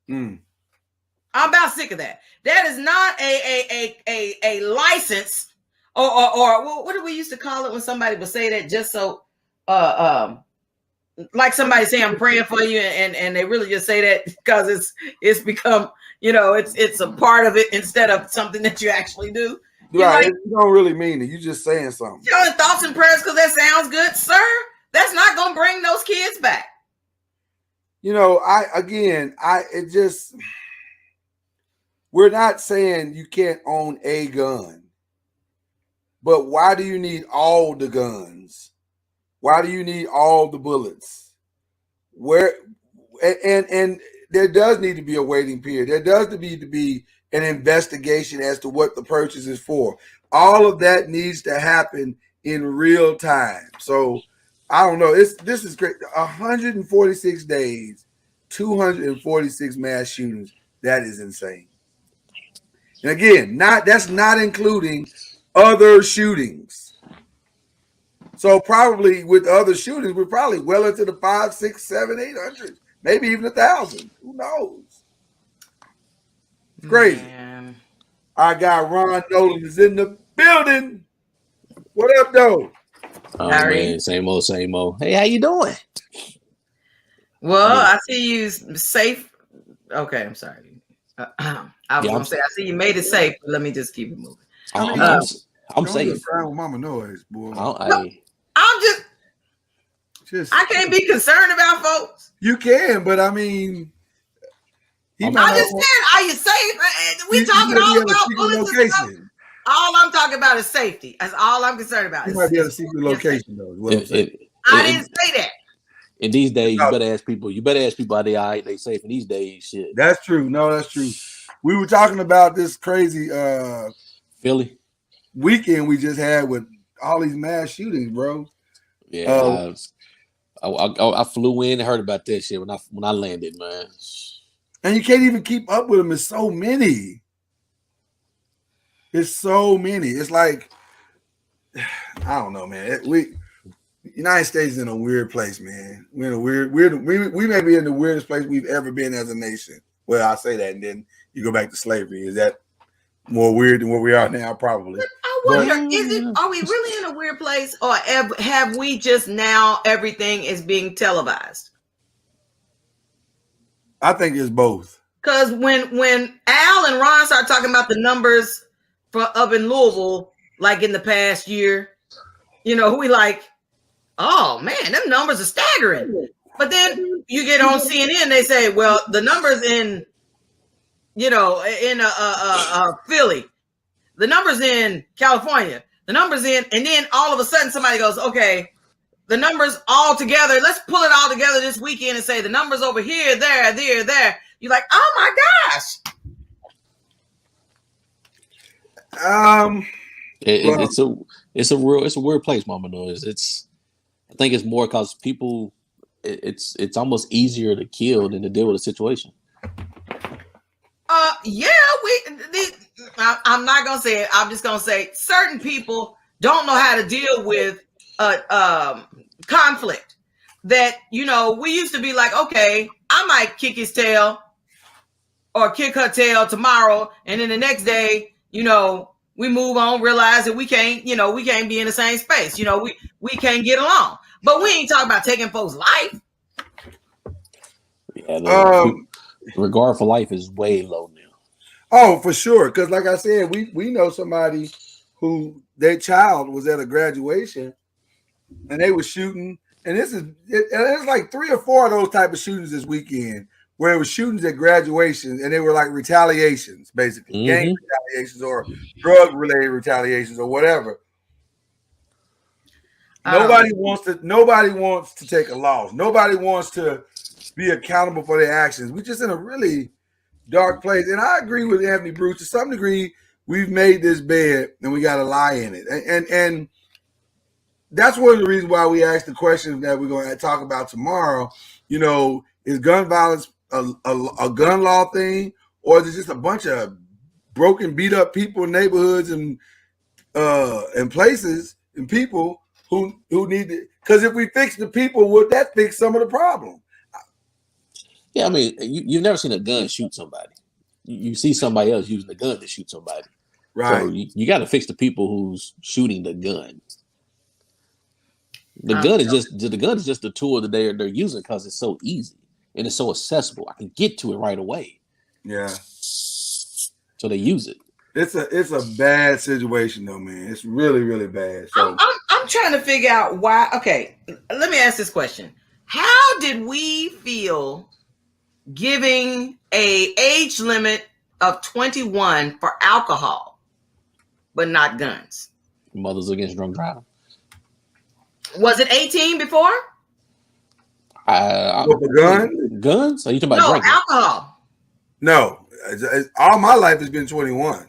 Mm. I'm about sick of that. That is not a license or what do we used to call it when somebody would say that just so like somebody say I'm praying for you and they really just say that because it's become, you know, it's a part of it instead of something that you actually do. You're Right. like, You don't really mean it. You just saying something. showing thoughts and prayers because that sounds good, sir. That's not gonna bring those kids back. You know, we're not saying you can't own a gun, but why do you need all the guns? Why do you need all the bullets? And there does need to be a waiting period. There does need to be an investigation as to what the purchase is for. All of that needs to happen in real time. So I don't know. This is great. 146 days, 246 mass shootings. That is insane. And again, that's not including other shootings. So probably with other shootings, we're probably well into the 5, 6, 7, 800, maybe even 1,000. Who knows? It's crazy. Man. Our guy Ron Nolan is in the building. What up, though? Oh man, same old, same old. Hey, how you doing? Well, I see you safe. Okay, I'm sorry. I was gonna say I see you made it safe, but let me just keep it moving. I'm safe. With Mama Noise, boy. I'm just I can't be concerned about folks. You can, but I mean, I'm just saying, are you safe? We talking all about bullets and stuff. All I'm talking about is safety. That's all I'm concerned about. You might be at a secret location, though. What I'm saying. I didn't say that. In these days, you better ask people. You better ask people, are they all right? They safe in these days? Shit. That's true. No, that's true. We were talking about this crazy Philly weekend we just had with all these mass shootings, bro. Yeah, I flew in and heard about that shit when I landed, man. And you can't even keep up with them. It's so many. It's so many. It's like, I don't know, man. United States is in a weird place, man. We're in a we may be in the weirdest place we've ever been as a nation. Well, I say that, and then you go back to slavery. Is that more weird than where we are now? Probably. I wonder, are we really in a weird place, or have we just now everything is being televised? I think it's both. Because when Al and Ron start talking about the numbers up in Louisville, like in the past year, you know, we like, oh man, them numbers are staggering. But then you get on CNN, they say, well, the numbers in, you know, in Philly, the numbers in California, the numbers in, and then all of a sudden somebody goes, okay, the numbers all together, let's pull it all together this weekend and say the numbers over here, there. You're like, oh my gosh. It's a weird place, Mama Noise. I think it's more because people, it's almost easier to kill than to deal with a situation. Yeah, I'm not gonna say it. I'm just gonna say certain people don't know how to deal with conflict. That, you know, we used to be like, okay, I might kick his tail or kick her tail tomorrow, and then the next day, you know, we move on, realize that we can't be in the same space. You know, we can't get along. But we ain't talking about taking folks' life. Yeah, regard for life is way low now. Oh, for sure. Because like I said, we know somebody who their child was at a graduation and they were shooting. And it's like 3 or 4 of those type of shootings this weekend where it was shootings at graduations and they were like retaliations, basically. Gang retaliations or drug-related retaliations or whatever. Nobody wants to take a loss. Nobody wants to be accountable for their actions. We're just in a really dark place. And I agree with Anthony Bruce. To some degree, we've made this bed and we got to lie in it. And that's one of the reasons why we asked the question that we're going to talk about tomorrow. You know, is gun violence a gun law thing, or is it just a bunch of broken, beat up people in neighborhoods and places and people who need it? Because if we fix the people, would that fix some of the problem? Yeah, I mean, you've never seen a gun shoot somebody. You see somebody else using the gun to shoot somebody. Right. So you got to fix the people who's shooting the gun. The gun is just the tool that they're using because it's so easy and it's so accessible. I can get to it right away. Yeah. So they use it. It's a bad situation though, man. It's really, really bad. So I'm trying to figure out why. Okay, let me ask this question: how did we feel giving a age limit of 21 for alcohol, but not guns? Mothers Against Drunk Driving. Was it 18 before? with the gun? Guns? Are you talking about No, drinking? alcohol. No. All my life has been 21.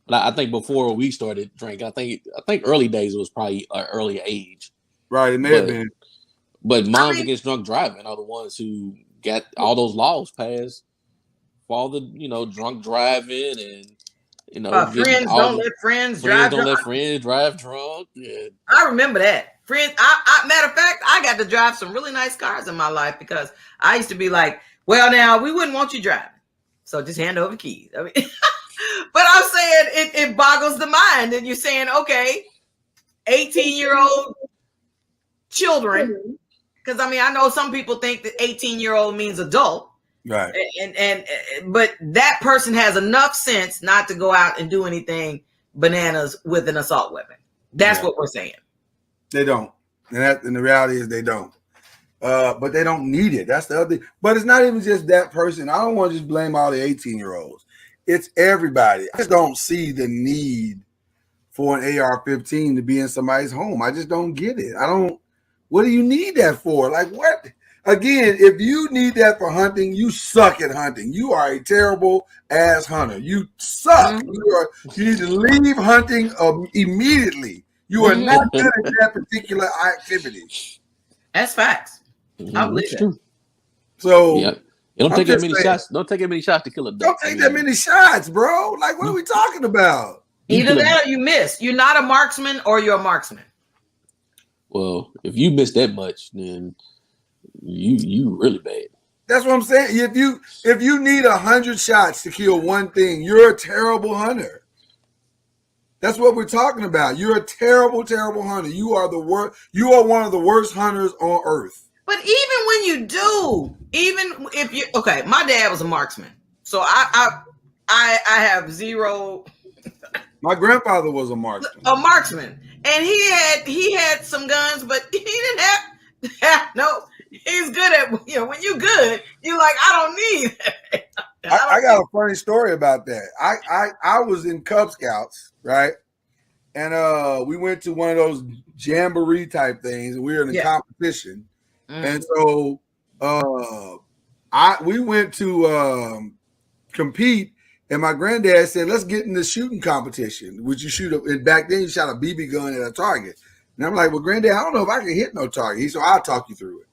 I think before we started drinking, I think early days it was probably an early age. Right, it may have been. But Moms Against Drunk Driving are the ones who got all those laws passed for all the drunk driving and Friends don't let friends drive drunk. Let friends drive drunk. Yeah. I remember that. Friends, I matter of fact, I got to drive some really nice cars in my life because I used to be like, well, now we wouldn't want you driving, so just hand over the keys. I mean, but I'm saying it boggles the mind, and you're saying, okay, 18-year-old children, because I mean, I know some people think that 18-year-old means adult. Right. But that person has enough sense not to go out and do anything bananas with an assault weapon. That's what we're saying. They don't. And the reality is they don't. But they don't need it. That's the other thing. But it's not even just that person. I don't want to just blame all the 18-year-olds. It's everybody. I just don't see the need for an AR-15 to be in somebody's home. I just don't get it. What do you need that for? Like what? Again, if you need that for hunting, you suck at hunting. You are a terrible ass hunter. You suck. Mm-hmm. You need to leave hunting immediately. You are not good at that particular activity. That's facts. I believe it. So it don't take that many shots. Don't take that many shots to kill a duck. Don't take that many shots, bro. Like, what are we talking about? Either that or you miss. You're not a marksman or you're a marksman. Well, if you miss that much, then you really bad. That's what I'm saying. If you need 100 shots to kill one thing, you're a terrible hunter. That's what we're talking about. You're a terrible, terrible hunter. You are the worst. You are one of the worst hunters on earth. But even when you do, even if you my dad was a marksman, so I have zero. My grandfather was a marksman. And he had some guns, but he didn't have no. He's good at when you're good, you're like, I don't need that. I got a funny story about that. I was in Cub Scouts, right? And we went to one of those jamboree type things, and we were in a competition. And so we went to compete, and my granddad said, let's get in the shooting competition. Would you shoot and back then you shot a BB gun at a target. And I'm like, well, granddad, I don't know if I can hit no target. He said, I'll talk you through it.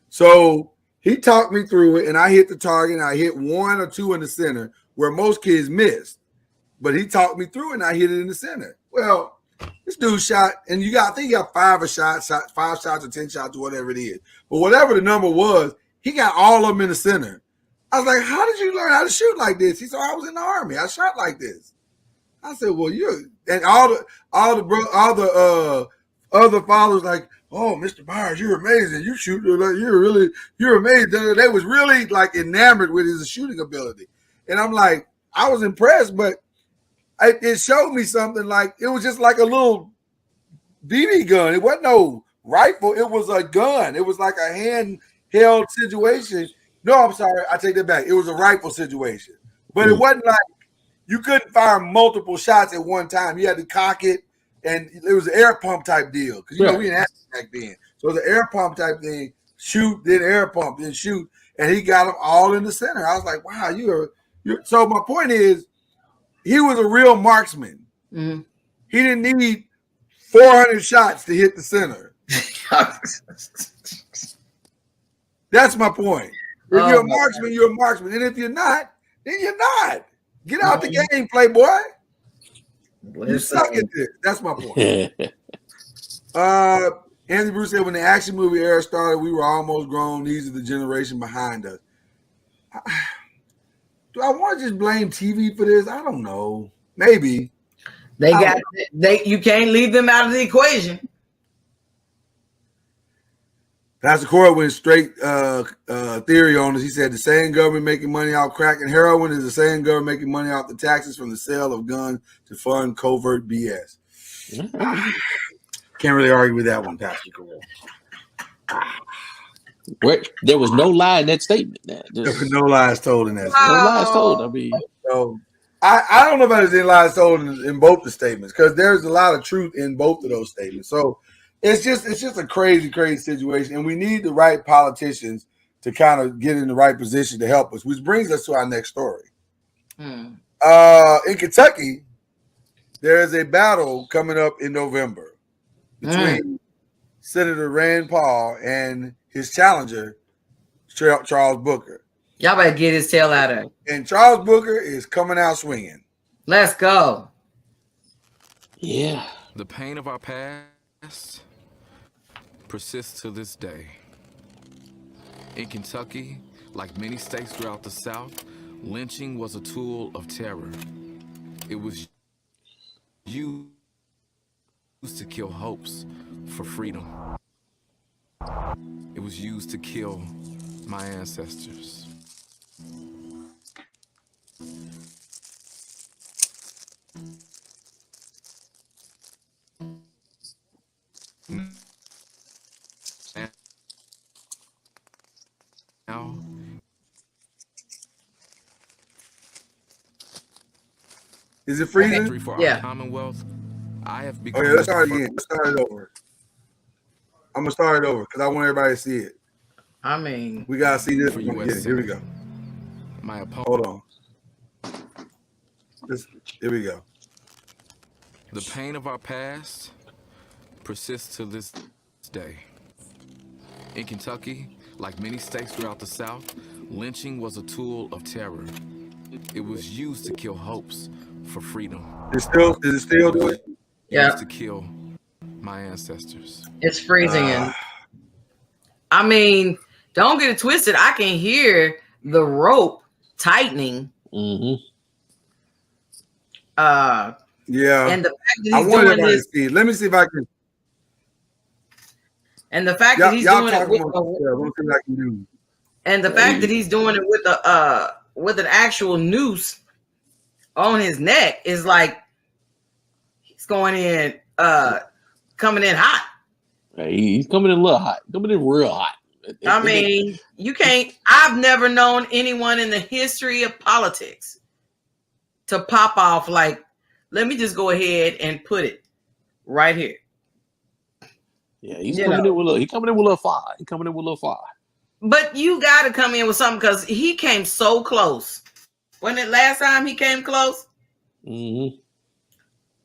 So he talked me through it, and I hit the target, and I hit 1 or 2 in the center where most kids missed. But he talked me through it, and I hit it in the center. Well, this dude shot, and I think he got 5 shots or 10 shots or whatever it is. But whatever the number was, he got all of them in the center. I was like, how did you learn how to shoot like this? He said, I was in the Army. I shot like this. I said, well, and all the other fathers like, oh, Mr. Byers, you're amazing. You shoot, you're amazing. They was really like enamored with his shooting ability. And I'm like, I was impressed, but it showed me something like, it was just like a little BB gun. It wasn't no rifle. It was a gun. It was like a handheld situation. No, I'm sorry. I take that back. It was a rifle situation, but it wasn't like you couldn't fire multiple shots at one time. You had to cock it, and it was an air pump type deal because we didn't have it back then. So it was an air pump type thing. Shoot, then air pump, then shoot, and he got them all in the center. I was like, wow, you're. So my point is, he was a real marksman. Mm-hmm. He didn't need 400 shots to hit the center. That's my point. If you're a marksman, you're a marksman. And if you're not, then you're not. Get out the game, playboy. You suck at this. That's my point. Anthony Bruce said, when the action movie era started, we were almost grown. These are the generation behind us. Do I want to just blame TV for this? I don't know. Maybe. You can't leave them out of the equation. Pastor Corey went straight theory on this. He said the same government making money out crack and heroin is the same government making money out the taxes from the sale of guns to fund covert BS. Can't really argue with that one, Pastor Corey. There was no lie in that statement. There were no lies told in that. No lies told. I mean, so I don't know if there's any lies told in both the statements, because there's a lot of truth in both of those statements. So it's just a crazy situation, and we need the right politicians to kind of get in the right position to help us, which brings us to our next story. In Kentucky, there is a battle coming up in November between Senator Rand Paul and his challenger, Charles Booker. Y'all better get his tail out of it. And Charles Booker is coming out swinging. Let's go. Yeah. The pain of our past persists to this day. In Kentucky, like many states throughout the South, lynching was a tool of terror. It was used to kill hopes for freedom. It was used to kill my ancestors. Now, is it freezing? for our Commonwealth, I have become. Okay, let's start again. Let's start it over. I'm gonna start it over because I want everybody to see it. I mean, we gotta see this. For Yeah, US here we go. My opponent. Hold on. Here we go. The pain of our past persists to this day. In Kentucky, like many states throughout the South, lynching was a tool of terror. It was used to kill hopes for freedom. Is it still doing? Yeah. Used to kill my ancestors. It's freezing. I mean, don't get it twisted. I can hear the rope tightening. Yeah. And the fact that I he's want doing everybody this. to see it. Let me see if I can. And the fact that he's doing it with what I can do. And the fact that he's doing it with an actual noose on his neck is like he's going in coming in hot. He's coming in a little hot. Coming in real hot. I mean, you can't. I've never known anyone in the history of politics to pop off like, let me just go ahead and put it right here. Yeah, he's coming in with a little fire. He's coming in with a little fire. But you got to come in with something because he came so close. Wasn't it last time he came close? Mm-hmm.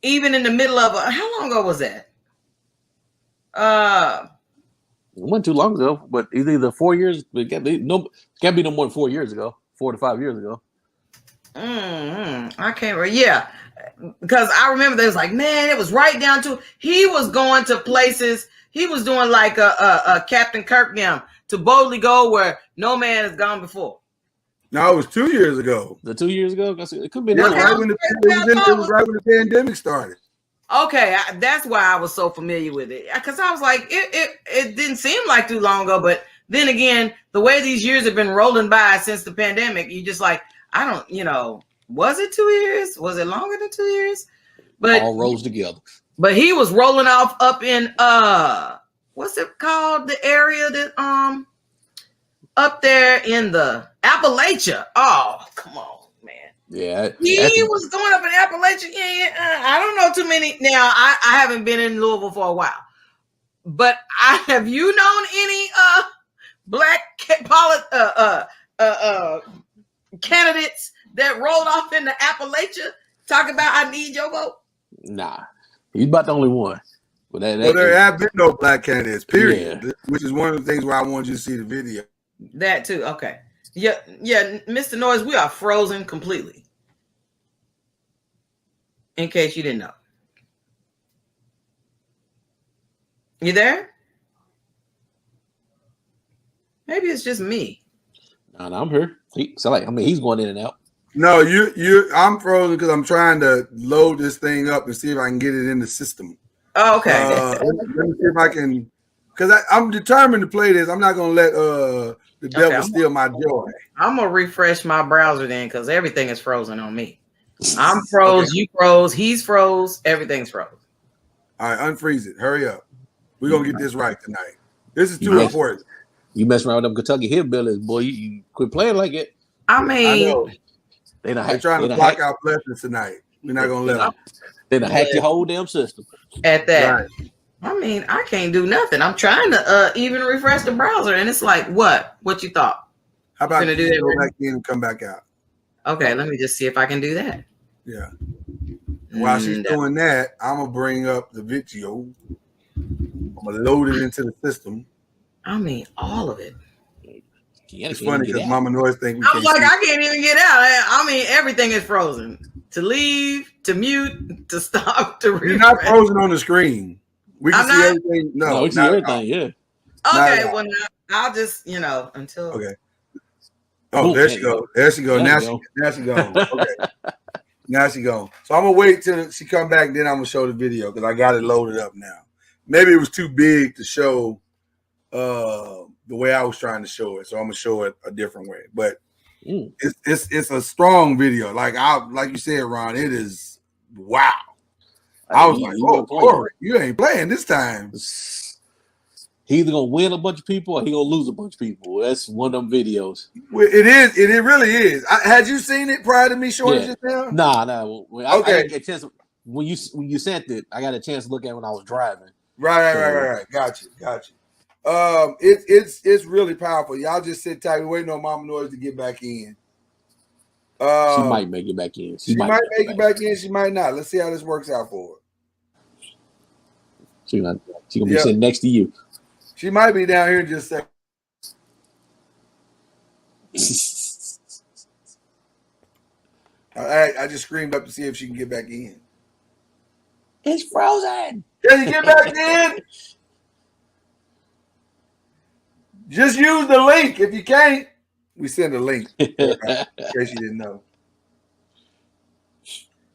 Even in the middle of how long ago was that? It wasn't too long ago, but it's either 4 years. It can't be no more than 4 years ago. 4 to 5 years ago. I can't remember. Yeah, because I remember they was like, man, it was right down to he was going to places. He was doing like a Captain Kirk now to boldly go where no man has gone before. No, it was 2 years ago. The 2 years ago? It could be right when the pandemic started. Okay, that's why I was so familiar with it, because I was like, it didn't seem like too long ago, but then again, the way these years have been rolling by since the pandemic, you just like, I don't, was it 2 years? Was it longer than 2 years? But all rolls together. But he was rolling off up in what's it called? The area that up there in the Appalachia. Oh, come on. Yeah, he was going up in Appalachia. I don't know too many. Now I haven't been in Louisville for a while, but have you known any black candidates that rolled off in the Appalachia? Talk about I need your vote. Nah, he's about the only one. But there have been no black candidates. Period. Yeah. Which is one of the things where I want you to see the video. That too. Okay. Yeah, Mr. Noise, we are frozen completely. In case you didn't know. You there? Maybe it's just me. No, I'm here. He's going in and out. No, I'm frozen because I'm trying to load this thing up and see if I can get it in the system. Oh, okay. Let me see if I can, because I'm determined to play this. I'm not gonna let the devil steal my joy. I'm gonna refresh my browser then, because everything is frozen on me. I'm froze, you froze, he's froze, everything's froze. All right, unfreeze it. Hurry up. We're gonna get this right tonight. This is too important. You mess around with them Kentucky hillbillies, boy. You quit playing like it. I mean, I know. They're trying to block out blessings tonight. We're not gonna let them. They done hack your whole damn system. At that, Right. I mean, I can't do nothing. I'm trying to even refresh the browser, and it's like, what? What you thought? How about Gonna do you that go back in and come back out? Okay, let me just see if I can do that. Yeah. While she's doing that, I'm gonna bring up the video. I'm gonna load it into the system. I mean, all of it. It's funny because Mama Noise think I'm like, I can't even get out. I mean, everything is frozen. To leave, to mute, to stop, to refresh. You're not frozen on the screen. We can see everything. No, we see everything. Yeah. Okay, well, now, I'll just until. Okay. Oh, there she goes. There she goes. Now she goes. Okay. Now she goes. So I'm gonna wait till she come back. Then I'm gonna show the video because I got it loaded up now. Maybe it was too big to show the way I was trying to show it, so I'm gonna show it a different way. But it's a strong video. Like you said, Ron, it is wow. I was like, oh, Corey, you ain't playing this time. He either gonna win a bunch of people or he gonna lose a bunch of people. That's one of them videos. It is. It really is. Had you seen it prior to me showing it just now? Nah. Okay. I didn't get a chance when you sent it. I got a chance to look at it when I was driving. Right. Got you. It's really powerful. Y'all just sit tight. We're waiting on Mama Noise to get back in. She might make it back in. She might make it back in. She might not. Let's see how this works out for her. She gonna be sitting next to you. She might be down here in just a second. I just screamed up to see if she can get back in. It's frozen. Can you get back in? Just use the link. If you can't, we send a link. In case you didn't know.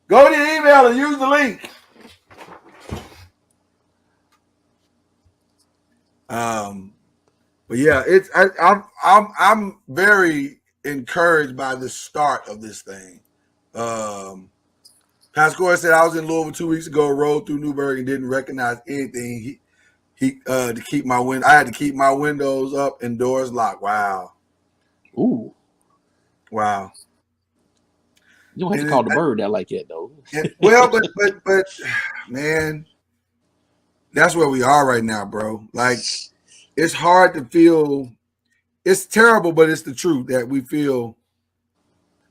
Go to your email and use the link. But yeah, I'm very encouraged by the start of this thing. Pascal said I was in Louisville 2 weeks ago, rode through Newburgh and didn't recognize anything. He to keep my I had to keep my windows up and doors locked. Wow. Ooh. Wow. You don't have to call the bird out like that though. Well, but man, that's where we are right now, bro. Like, it's hard to feel. It's terrible, but it's the truth that we feel.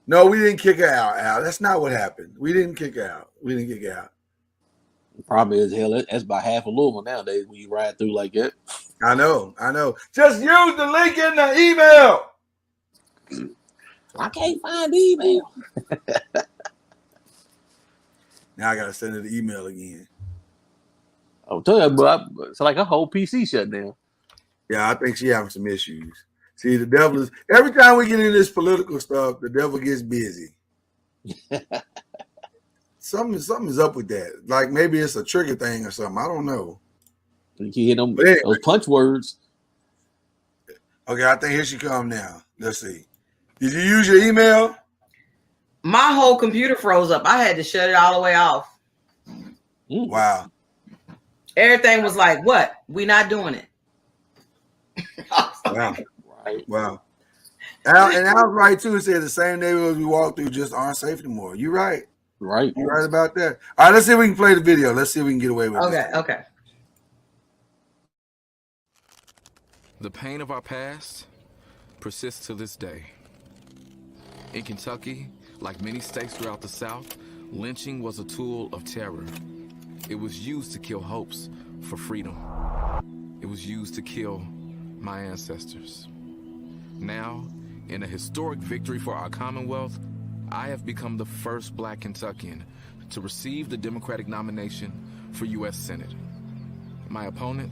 No, we didn't kick her out, Al. That's not what happened. We didn't kick her out. The problem is, hell, that's about half of Louisville nowadays when you ride through like that. I know. Just use the link in the email. I can't find the email. Now I gotta send her the email again. I'll tell you, but it's like her whole PC shut down. Yeah, I think she having some issues. See, the devil is every time we get into this political stuff, the devil gets busy. Something's up with that. Like maybe it's a trigger thing or something. I don't know. You can hear them those punch words. Okay, I think here she come now. Let's see. Did you use your email? My whole computer froze up. I had to shut it all the way off. Wow. Everything was like, what? We not doing it. Wow. Wow. And Al's right too. He said the same neighborhoods we walk through just aren't safe anymore. You're right. Right. You're right about that. All right, let's see if we can play the video. Let's see if we can get away with it. Okay. The pain of our past persists to this day. In Kentucky, like many states throughout the South, lynching was a tool of terror. It was used to kill hopes for freedom. It was used to kill my ancestors. Now, in a historic victory for our Commonwealth, I have become the first Black Kentuckian to receive the Democratic nomination for U.S. Senate. My opponent,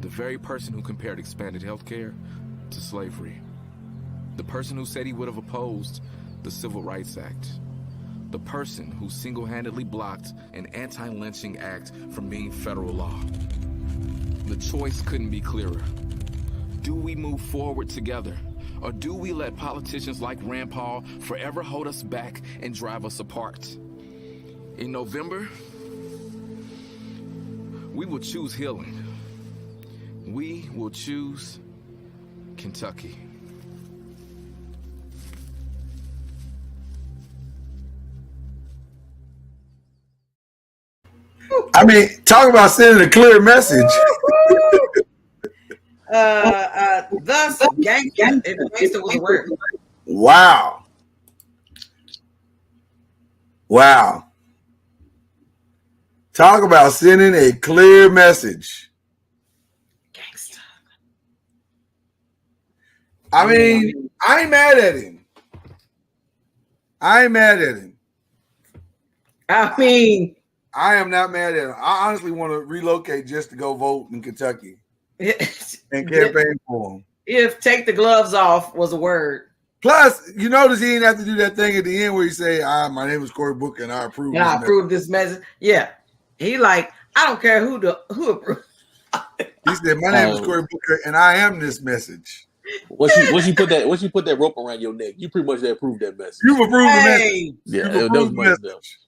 the very person who compared expanded health care to slavery. The person who said he would have opposed the Civil Rights Act. The person who single-handedly blocked an anti-lynching act from being federal law. The choice couldn't be clearer. Do we move forward together? Or do we let politicians like Rand Paul forever hold us back and drive us apart? In November, we will choose healing. We will choose Kentucky. I mean, talk about sending a clear message. Thus, gangster was a word. Wow. Wow. Talk about sending a clear message. Gangster. I mean, I ain't mad at him. I ain't mad at him. I mean, I am not mad at him. I honestly want to relocate just to go vote in Kentucky and campaign for him. If take the gloves off was a word. Plus, you notice he didn't have to do that thing at the end where he say, my name is Cory Booker and I approve. And I approve this message. Yeah. He like, I don't care who approved. He said, my name is Cory Booker and I am this message. Once you put that rope around your neck, you pretty much approved that message. You've approved the message. Yeah, that was my message.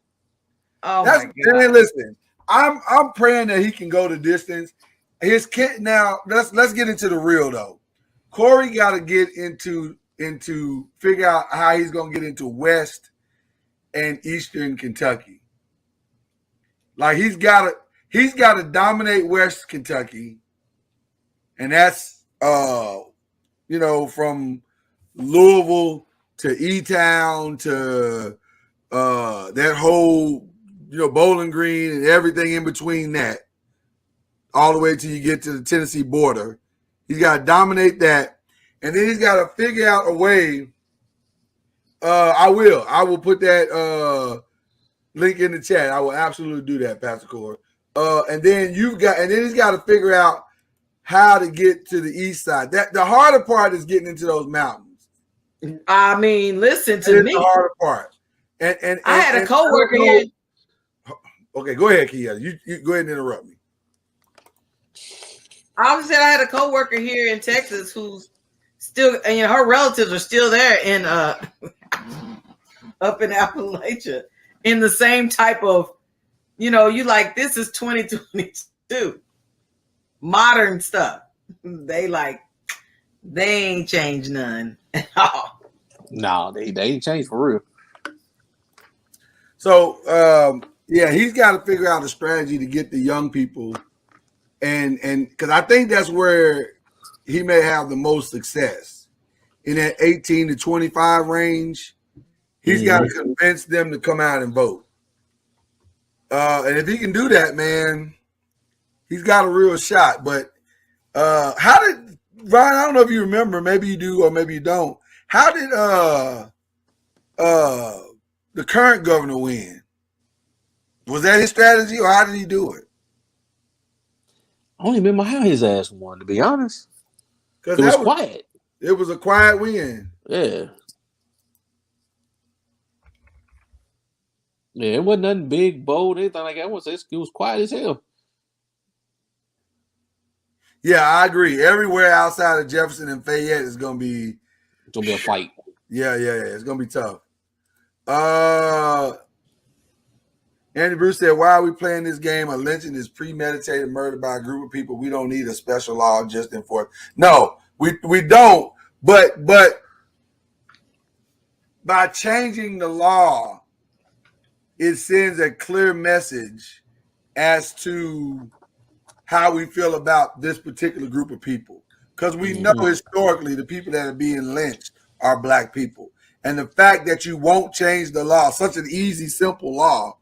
Oh my God. Man, listen, I'm praying that he can go the distance. His kid now. Let's get into the real though. Cory got to get into figure out how he's gonna get into West and Eastern Kentucky. Like he's got to dominate West Kentucky, and that's from Louisville to E-Town to that whole Bowling Green and everything in between that, all the way till you get to the Tennessee border. He's got to dominate that, and then he's got to figure out a way. I will put that link in the chat. I will absolutely do that, Pastor Core. And then he's got to figure out how to get to the east side. That the harder part is getting into those mountains. I mean, listen to me. The harder part. And I had a coworker here. Okay, go ahead, Kia. You go ahead and interrupt me. I was saying I had a coworker here in Texas who's still, and her relatives are still there in up in Appalachia in the same type of, you like, this is 2022 modern stuff. They ain't changed none at all. No, they ain't changed for real. So he's got to figure out a strategy to get the young people, and because I think that's where he may have the most success in that 18 to 25 range. He's got to convince them to come out and vote. And if he can do that, man, he's got a real shot. But how did Ryan? I don't know if you remember. Maybe you do, or maybe you don't. How did the current governor win? Was that his strategy, or how did he do it? I don't even remember how his ass won, to be honest. Because it was quiet. It was a quiet win. Yeah. Yeah, it wasn't nothing big, bold, anything like that. It was quiet as hell. Yeah, I agree. Everywhere outside of Jefferson and Fayette is going to be... It's going to be a fight. Yeah. It's going to be tough. Andy Bruce said, why are we playing this game? A lynching is premeditated murder by a group of people. We don't need a special law just enforced. No, we don't. But by changing the law, it sends a clear message as to how we feel about this particular group of people. Because we know historically the people that are being lynched are Black people. And the fact that you won't change the law, such an easy, simple law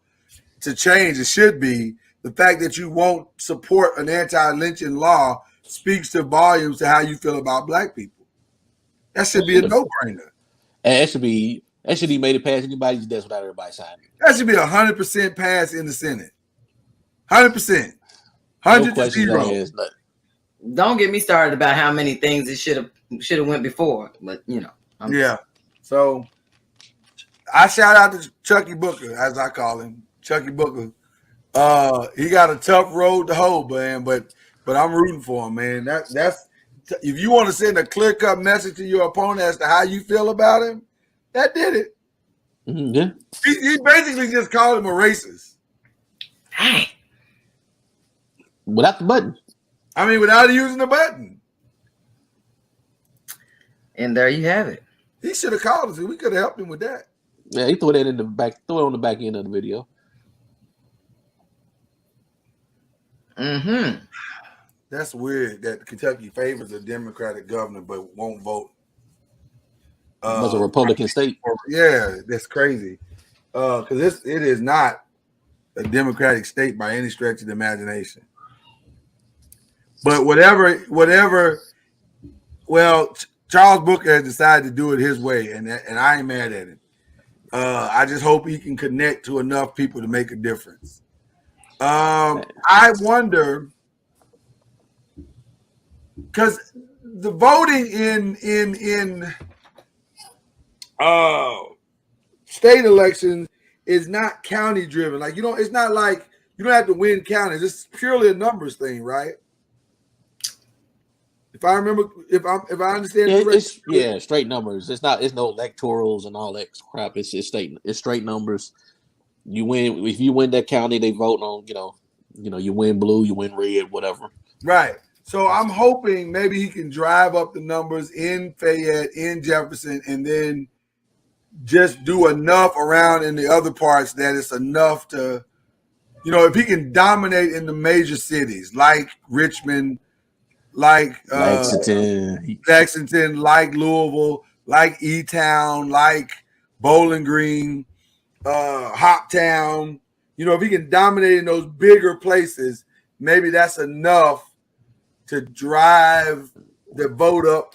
to change, it should be, the fact that you won't support an anti-lynching law speaks to volumes to how you feel about Black people. That should be a no-brainer. And it should be made it past anybody's desk without everybody signing. That should be 100% pass in the Senate. 100%. 100 to 0. Don't get me started about how many things it should have went before, but Yeah. So I shout out to Chucky Booker, as I call him, Chucky Booker. He got a tough road to hoe, man, but I'm rooting for him, man. That's if you want to send a clear-cut message to your opponent as to how you feel about him, that did it. Yeah. He basically just called him a racist. Hey. Without the button. I mean, without using the button. And there you have it. He should have called us. We could have helped him with that. Yeah, he threw that in the back, threw it on the back end of the video. Mm-hmm. That's weird that Kentucky favors a Democratic governor but won't vote. It was a Republican state. Yeah, that's crazy. Because it is not a Democratic state by any stretch of the imagination. But whatever. Well, Charles Booker has decided to do it his way, and I ain't mad at him. I just hope he can connect to enough people to make a difference. I wonder, because the voting in state elections is not county driven. Like it's not like you don't have to win counties. It's purely a numbers thing, right? If I remember, if I understand correctly, straight numbers. It's no electorals and all that crap. It's straight numbers. You win if you win that county, they vote on you win blue, you win red, whatever. Right. So I'm hoping maybe he can drive up the numbers in Fayette, in Jefferson, and then just do enough around in the other parts that it's enough to, if he can dominate in the major cities like Richmond, like Lexington, like Louisville, like E-Town, like Bowling Green, Hoptown. If he can dominate in those bigger places, maybe that's enough to drive the vote up,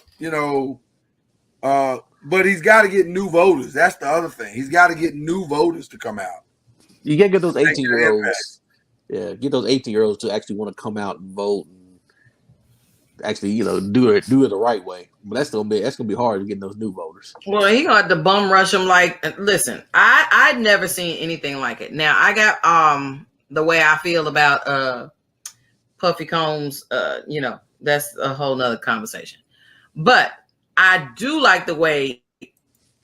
but he's got to get new voters. That's the other thing. He's got to get new voters to come out. You got to get those 18-year-olds. Yeah, get those 18-year-olds to actually want to come out and vote and actually, do it the right way. But that's gonna be hard to get those new voters. Well, he got to bum rush them. Like, listen, I'd never seen anything like it. Now I got the way I feel about Puffy Combs. That's a whole nother conversation. But I do like the way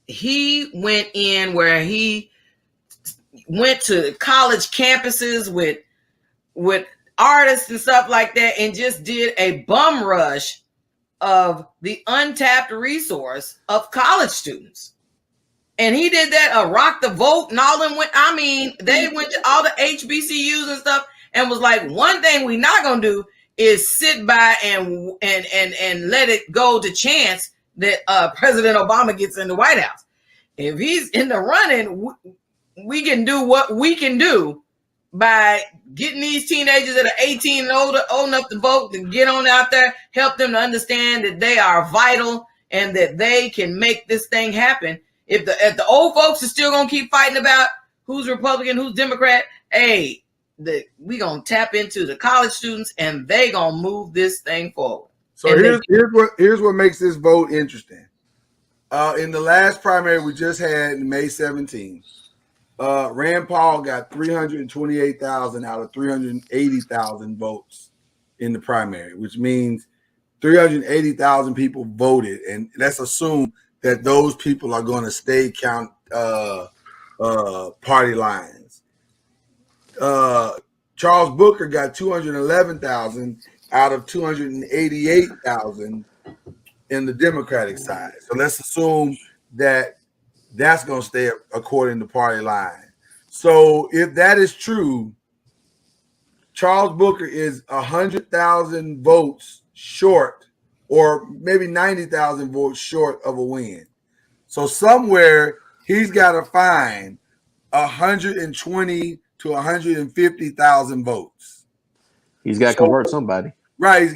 he went in, where he went to college campuses with artists and stuff like that, and just did a bum rush of the untapped resource of college students. And he did that, Rock the Vote, and all them they went to all the HBCUs and stuff, and was like, one thing we're not gonna do is sit by and let it go to chance that President Obama gets in the White House. If he's in the running, we can do what we can do by getting these teenagers that are 18 and older, old enough to vote, and get on out there, help them to understand that they are vital and that they can make this thing happen. If the old folks are still gonna keep fighting about who's Republican, who's Democrat, we gonna tap into the college students, and they gonna move this thing forward. So here's what makes this vote interesting. In the last primary we just had, May 17th, Rand Paul got 328,000 out of 380,000 votes in the primary, which means 380,000 people voted, and let's assume that those people are going to stay count party lines. Charles Booker got 211,000 out of 288,000 in the Democratic side. So let's assume that that's going to stay according to party line. So if that is true, Charles Booker is 100,000 votes short, or maybe 90,000 votes short of a win. So somewhere he's got to find 120 to 150,000 votes. He's got to convert somebody. Right.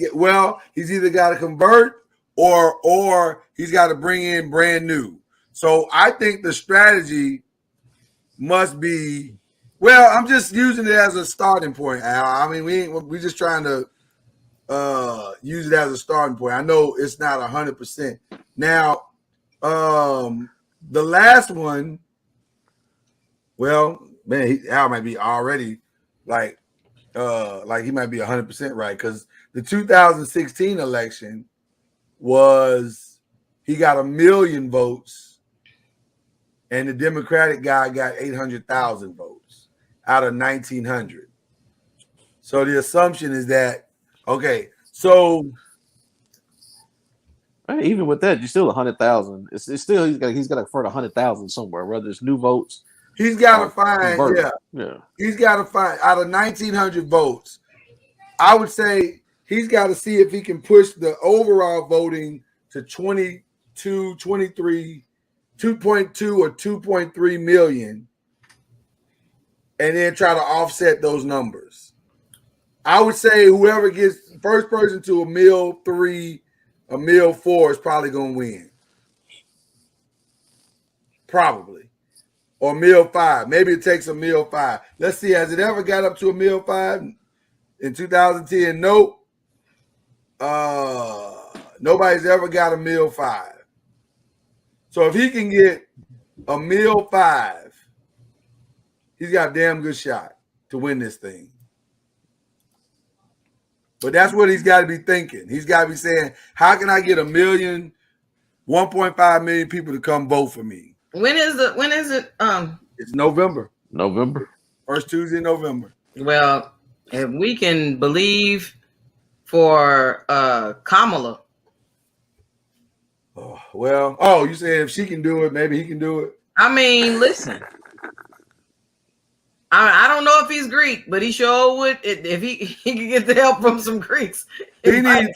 He's either got to convert or he's got to bring in brand new. So I think the strategy must be, I'm just using it as a starting point, Al. I mean, we're just trying to use it as a starting point. I know it's not 100%. Now, The last one, well, man, Al might be already like he might be 100% right, because the 2016 election was he got 1 million votes, and the Democratic guy got 800,000 votes out of 1,900. So the assumption is that so. Even with that, you're still 100,000. It's still he's got to convert 100,000 somewhere, whether it's new votes. He's got to find yeah. He's got to find out of 1,900 votes. I would say he's got to see if he can push the overall voting to 22, 23, 2.2 or 2.3 million, and then try to offset those numbers. I would say whoever gets first person to 1,300,000, 1,400,000 is probably going to win. Probably. Or 1,500,000. Maybe it takes 1,500,000. Let's see. Has it ever got up to 1,500,000 in 2010? Nope. Nobody's ever got 1,500,000. So if he can get 1,500,000, he's got a damn good shot to win this thing. But that's what he's got to be thinking. He's got to be saying, how can I get 1.5 million people to come vote for me? When is it? It's November. First Tuesday in November. Well, if we can believe for Kamala. You say if she can do it, maybe he can do it. I mean, listen. I don't know if he's Greek, but he sure would if he can get the help from some Greeks. He need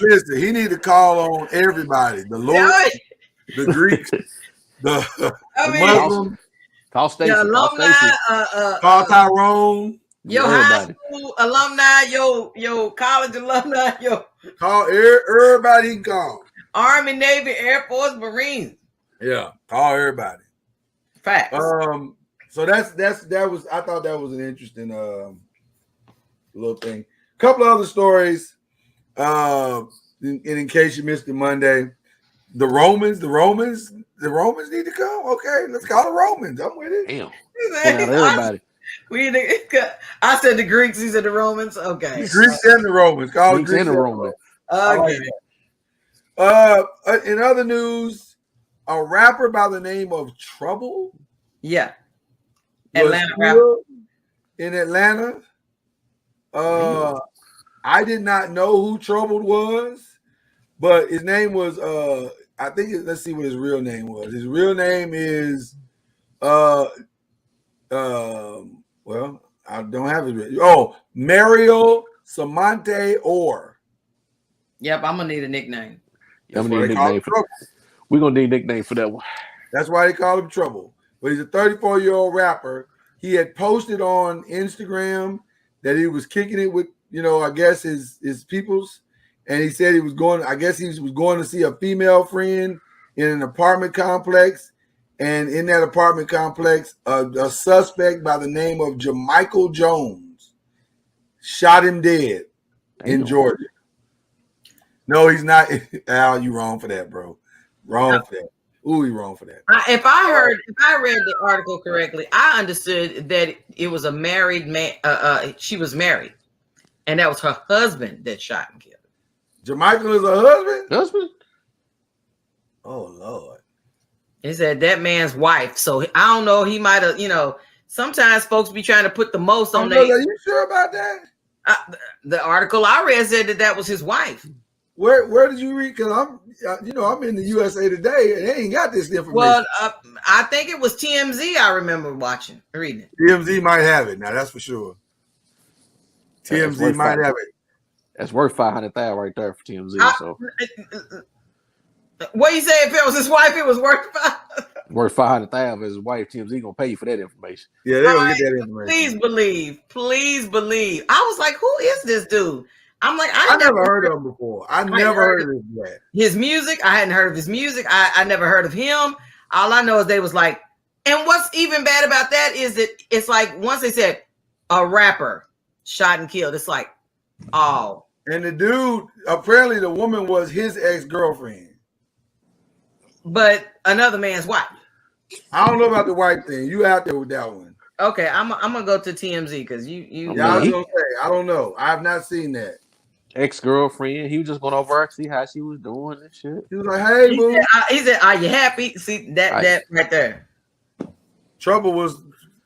to call on everybody. The Lord, the Greeks, the Muslims. Call Stacey. The alumni, call Tyrone. Your high school alumni, your college alumni, call everybody he can call. Army, Navy, Air Force, Marines. Yeah, call everybody. Facts. So that was I thought that was an interesting little thing. A couple of other stories. In case you missed it Monday, the Romans need to come. Okay, let's call the Romans. I'm with it. Damn. Everybody. I said the Greeks. He said the Romans. Okay. The Greeks and the Romans. Call Greeks and the Romans. Okay. In other news, a rapper by the name of Trouble. Yeah. Atlanta rapper. In Atlanta. I did not know who Troubled was, but his name was let's see what his real name was. His real name is I don't have it. Mario Samante Orr. Yep, I'm gonna need a nickname. I'm gonna need a nickname. We're gonna need a nickname for that one. That's why they call him Trouble. But he's a 34-year-old rapper. He had posted on Instagram that he was kicking it with, I guess his peoples, and he said he was going to see a female friend in an apartment complex, and in that apartment complex, a suspect by the name of Jamichael Jones shot him dead in Georgia. No, he's not. Al, you wrong for that, bro. Wrong for that. Ooh, you wrong for that. If I read the article correctly, I understood that it was a married man. She was married, and that was her husband that shot and killed her. Jamichael is a husband? Husband? Oh, Lord. He said that man's wife. So I don't know. He might have, sometimes folks be trying to put the most on their. Are you sure about that? The article I read said that was his wife. Where did you read? Because I'm in the USA Today, and they ain't got this information. Well, I think it was TMZ. I remember reading it. TMZ might have it now. That's for sure. TMZ might have it. That's worth 500,000 right there for TMZ. What you say? If it was his wife, it was worth 500,000 as his wife. TMZ gonna pay you for that information. Yeah, they're gonna get that information. Please believe. I was like, who is this dude? I'm like, I never heard of him before. I never heard of his music. I hadn't heard of his music. I never heard of him. All I know is they was like, and what's even bad about that is that it's like once they said a rapper shot and killed, it's like, oh. And the dude, apparently the woman was his ex-girlfriend. but another man's wife. I don't know about the white thing. You out there with that one? Okay, I'm gonna go to TMZ because you. Yeah, I was gonna say I don't know. I have not seen that. Ex-girlfriend. He was just going over her, see how she was doing and shit. He was like, "Hey, boo." He said, "Are you happy?" See that right there. Trouble was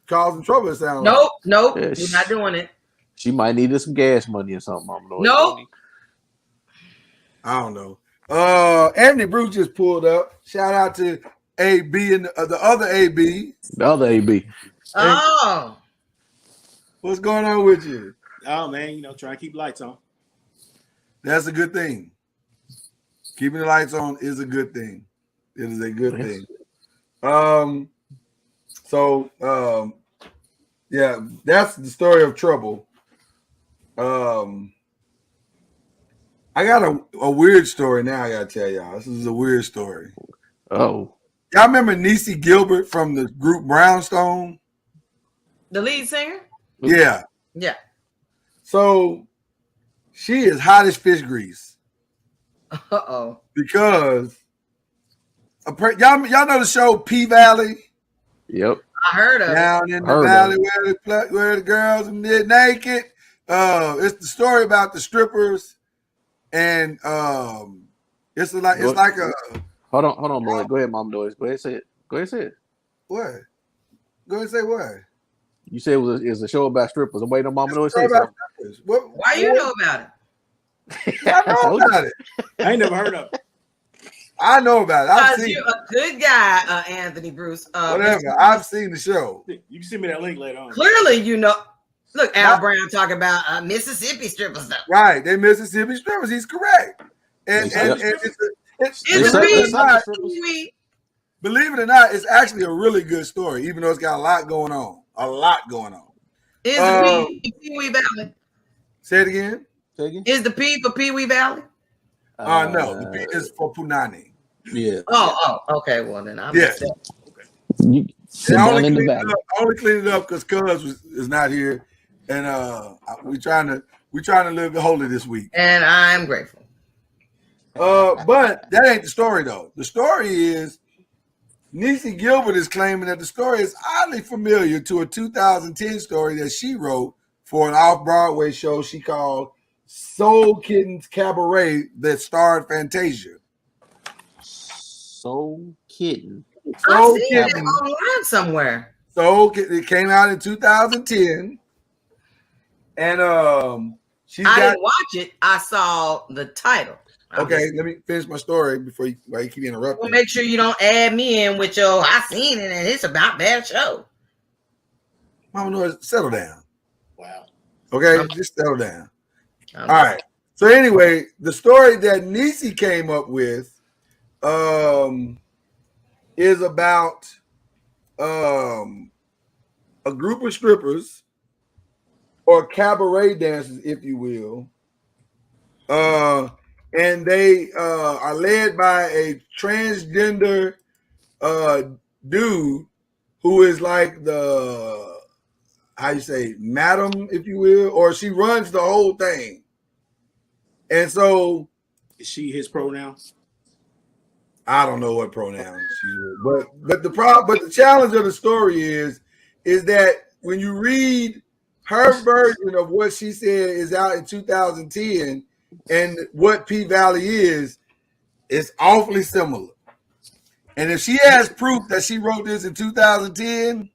causing trouble. It sounded Nope, like. nope. Yeah, We're not doing it. She might need some gas money or something. Nope. I don't know. Anthony Bruce just pulled up. Shout out to AB and the other AB. The other AB. Oh, What's going on with you? Oh man, trying to keep lights on. That's a good thing. Keeping the lights on is a good thing. It is a good thing. Yeah, that's the story of trouble. I got a weird story now. I gotta tell y'all. This is a weird story. Oh, y'all remember Niecy Gilbert from the group Brownstone? the lead singer. Yeah. Yeah. So she is hot as fish grease. Uh-oh. Because y'all know the show P Valley? Yep. I heard of Down in the valley where the girls are naked. It's the story about the strippers, and it's like a. Hold on, Lloyd. Go ahead, Mom Noise. Go ahead, say it. What? Go ahead, say what? You said it was a show about strippers. I'm waiting on Mama Noise. Why you know about it? I know about it. I ain't never heard of it. I know about it. I've seen you're a good guy, Anthony Bruce. Whatever. I've seen the show. You can send me that link later on. Clearly, you know. Look, Al Brown talking about Mississippi strippers, though. Right, they Mississippi strippers. He's correct. And believe it or not, it's actually a really good story, even though it's got a lot going on. Is the P Wee Valley? Say it again. Is the P for Pee Wee Valley? No, the P is for Punani. Yeah. Oh, okay. Well, then I missed that. I only cleaned it up because Cuz is not here, and we trying to live holy this week. And I'm grateful. But that ain't the story though. The story is Niecy Gilbert is claiming that the story is oddly familiar to a 2010 story that she wrote for an off-Broadway show she called Soul Kitten's Cabaret that starred Fantasia. Soul Kitten. I've seen it online somewhere. So it came out in 2010, and I didn't watch it. I saw the title. Okay, let me finish my story before you keep interrupting. Well, make sure you don't add me in with your I seen it and it's about that show. Mama Noise, settle down. Wow. Okay, just settle down. All right. So anyway, the story that Niecy came up with is about a group of strippers or cabaret dancers, if you will. And they are led by a transgender dude who is like the, how you say, madam, if you will, or she runs the whole thing. And so, is she his pronouns? I don't know what pronouns she is, but the challenge of the story is that when you read her version of what she said is out in 2010 and what P Valley is, it's awfully similar. And if she has proof that she wrote this in 2010,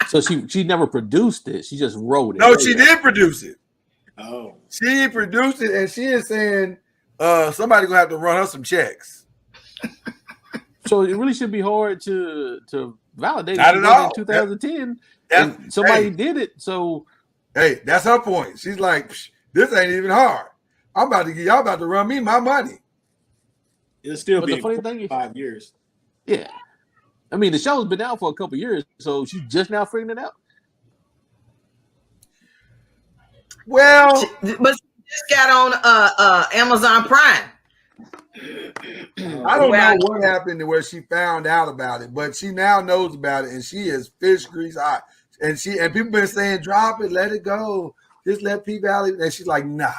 so she never produced it. She just wrote it. No, she did produce it. Oh, she produced it, and she is saying somebody gonna have to run her some checks. So it really should be hard to validate. Not at all. In 2010, and somebody did it. So, hey, that's her point. She's like, this ain't even hard. I'm about to get y'all about to run me my money. It'll still be the funny thing is, 5 years. Yeah, I mean the show's been out for a couple years, so she's just now figuring it out. Well, but she just got on Amazon Prime. I don't know what happened to where she found out about it, but she now knows about it, and she is fish grease hot. And people been saying, drop it, let it go, just let P Valley. And she's like, nah,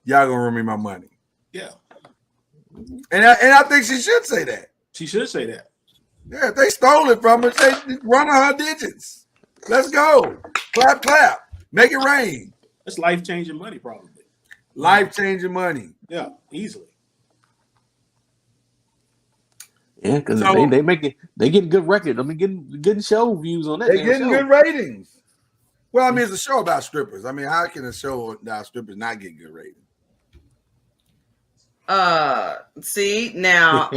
y'all gonna run me my money. Yeah. And I think she should say that. She should say that. Yeah, if they stole it from her, they run her digits. Let's go. Clap, clap. Make it rain. That's life-changing money, probably. Life-changing money. Yeah, easily. Yeah, because So- they getting good record. I mean, getting show views on that. They're damn getting show. good ratings. Well, I mean, it's a show about strippers. I mean, how can a show about strippers not get good ratings? See now.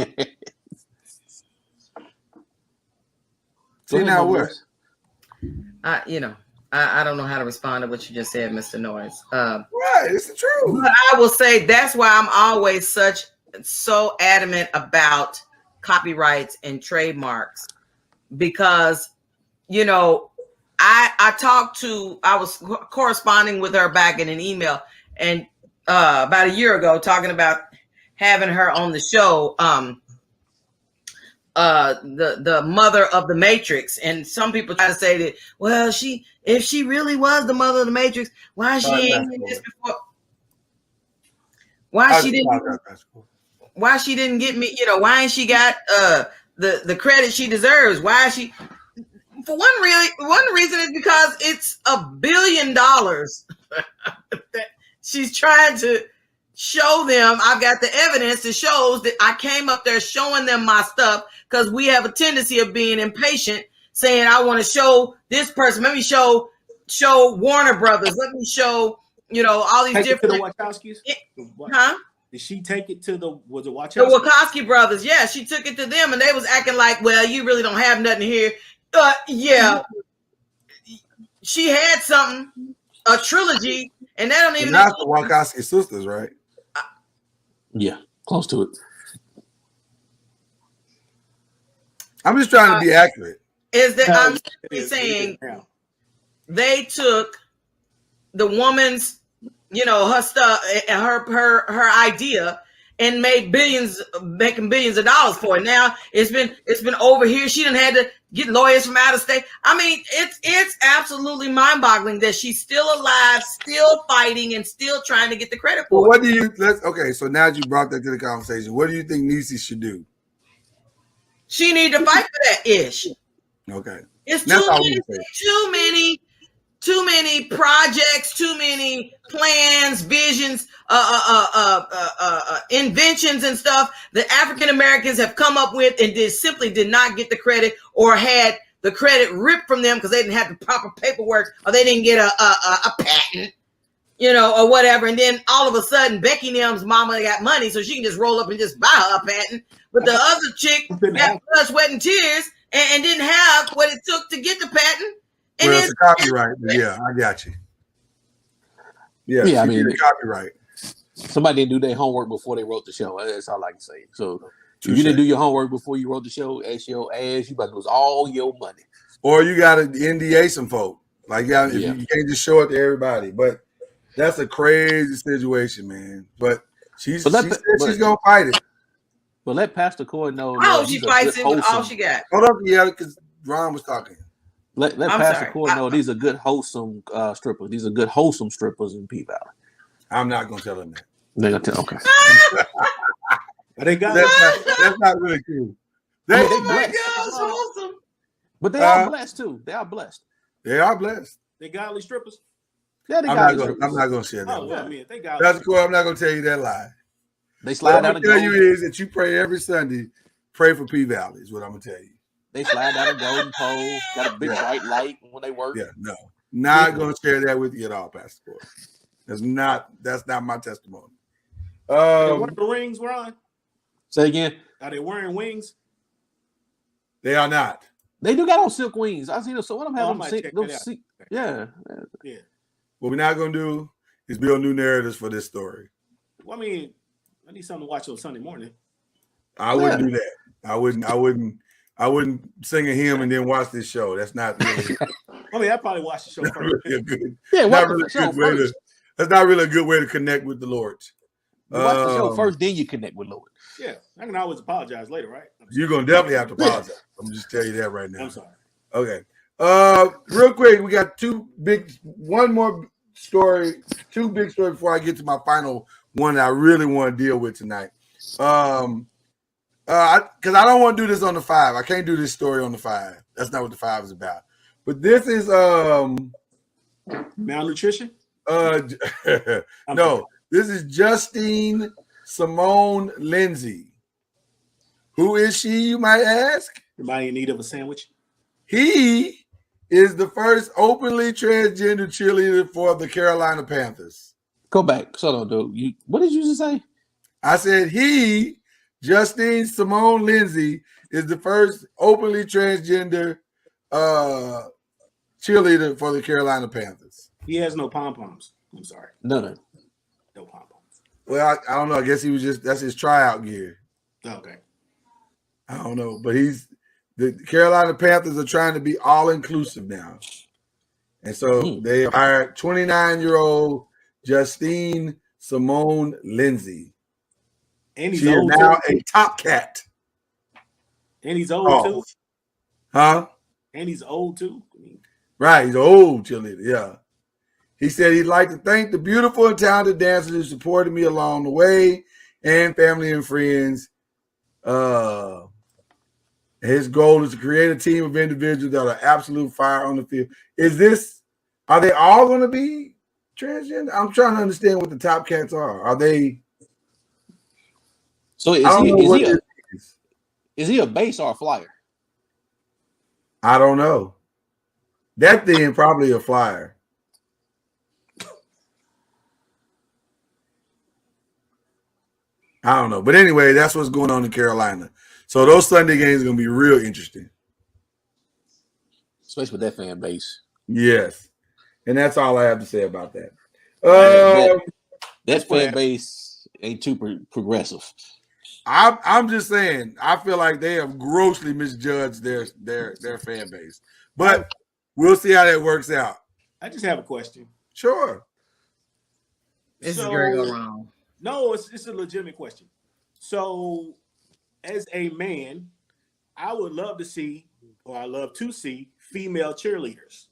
See now what? I don't know how to respond to what you just said, Mr. Noise. Right, it's the truth. But I will say that's why I'm always so adamant about copyrights and trademarks, because I was corresponding with her back in an email, and about a year ago, talking about having her on the show, the mother of the Matrix. And some people try to say that, well, if she really was the mother of the Matrix, why she ain't in this before? Why she didn't get me, why ain't she got the credit she deserves? Why is she? For one reason is because it's $1 billion that she's trying to show them. I've got the evidence that shows that I came up there showing them my stuff, because we have a tendency of being impatient, saying, I want to show this person. Let me show Warner Brothers. Let me show, all these different. To the Wachowskis? Huh? Did she take it to the Wachowskis? The Wachowski brothers. Yeah, she took it to them, and they was acting like, well, you really don't have nothing here. Yeah. She had something, a trilogy, and they don't even. That's the Wachowski sisters, right? Yeah, close to it. I'm just trying to be accurate. Is that I'm simply saying they took the woman's, her stuff, her idea, and making billions of dollars for it. Now it's been over here. She done had to get lawyers from out of state. I mean, it's absolutely mind-boggling that she's still alive, still fighting, and still trying to get the credit for it. Okay, so now you brought that to the conversation. What do you think Niecy should do? She need to fight for that ish. Okay. It's too many projects, too many plans, visions, inventions and stuff that African Americans have come up with, and simply did not get the credit, or had the credit ripped from them because they didn't have the proper paperwork, or they didn't get a patent, or whatever. And then all of a sudden, Becky Nim's mama got money, so she can just roll up and just buy her a patent. But the other chick got blood, sweat, and tears, and didn't have what it took to get the patent. And well, it's a copyright. Yeah, I got you. Yeah, I mean, copyright. Somebody didn't do their homework before they wrote the show. That's all I can say. So if you didn't do your homework before you wrote the show, ask your ass, you about to lose all your money. Or you got to NDA some folk. Like, you can't just show it to everybody. But that's a crazy situation, man. But she said she's gonna fight it. But let Pastor Coy know. I hope she fights it with all she got. Hold up, yeah, because Ron was talking. Let Pastor Coy know these are good, wholesome strippers. These are good, wholesome strippers in P Valley. I'm not gonna tell him that. They're gonna tell. Okay. They got that's not really cool. Oh my God, it's awesome. But they are blessed too. They are blessed. They are blessed. They godly strippers. Yeah, I'm not gonna share that. Oh, well, I mean, they got. That's cool. I'm not gonna tell you that lie. They slide what down I'm gonna tell you is that you pray every Sunday. Pray for P Valley is what I'm gonna tell you. They slide down a golden pole. Got a big white light when they work. Yeah, no, not gonna share that with you at all, Pastor Coy. That's not my testimony. They wearing the rings, Ron? Say again. Are they wearing wings? They are not. They do got on silk wings. I see them. So what I'm having Yeah. What we're not gonna do is build new narratives for this story. Well, I mean, I need something to watch on Sunday morning. I wouldn't do that. I wouldn't sing a hymn and then watch this show. That's not really. I mean, I probably watch the show first. That's not really a good way to connect with the Lord. Watch the show first, then you connect with Lord. Yeah, I can always apologize later, right? You're gonna definitely have to apologize. I'm just telling you that right now. I'm sorry. Okay. Real quick, we got two big stories before I get to my final one that I really want to deal with tonight. Because I don't want to do this on the 5. I can't do this story on the 5. That's not what the 5 is about. But this is Malnutrition? No, this is Justine Simone Lindsay. Who is she, you might ask? Somebody in need of a sandwich? He is the first openly transgender cheerleader for the Carolina Panthers. Go back. So, dude, what did you just say? I said Justine Simone Lindsay, is the first openly transgender cheerleader for the Carolina Panthers. He has no pom-poms. I'm sorry. No. No pom-poms. Well, I don't know. I guess he was that's his tryout gear. Okay. I don't know. But the Carolina Panthers are trying to be all-inclusive now. And so they hired 29-year-old Justine Simone Lindsay. And he's she old is now too. a top cat. And he's old too. Huh? And he's old too. Right, he's an old cheerleader, yeah. He said he'd like to thank the beautiful and talented dancers who supported me along the way, and family and friends. His goal is to create a team of individuals that are absolute fire on the field. Are they all going to be transgender? I'm trying to understand what the top cats are. Are they? So is he a base or a flyer? I don't know. That thing probably a flyer. I don't know. But anyway, that's what's going on in Carolina. So those Sunday games are going to be real interesting. Especially with that fan base. Yes. And that's all I have to say about that. That fan base ain't too progressive. I'm just saying, I feel like they have grossly misjudged their fan base. But we'll see how that works out. I just have a question. Sure. This is going to go wrong. No, it's a legitimate question. So, as a man, I would love to see, or I love to see, female cheerleaders.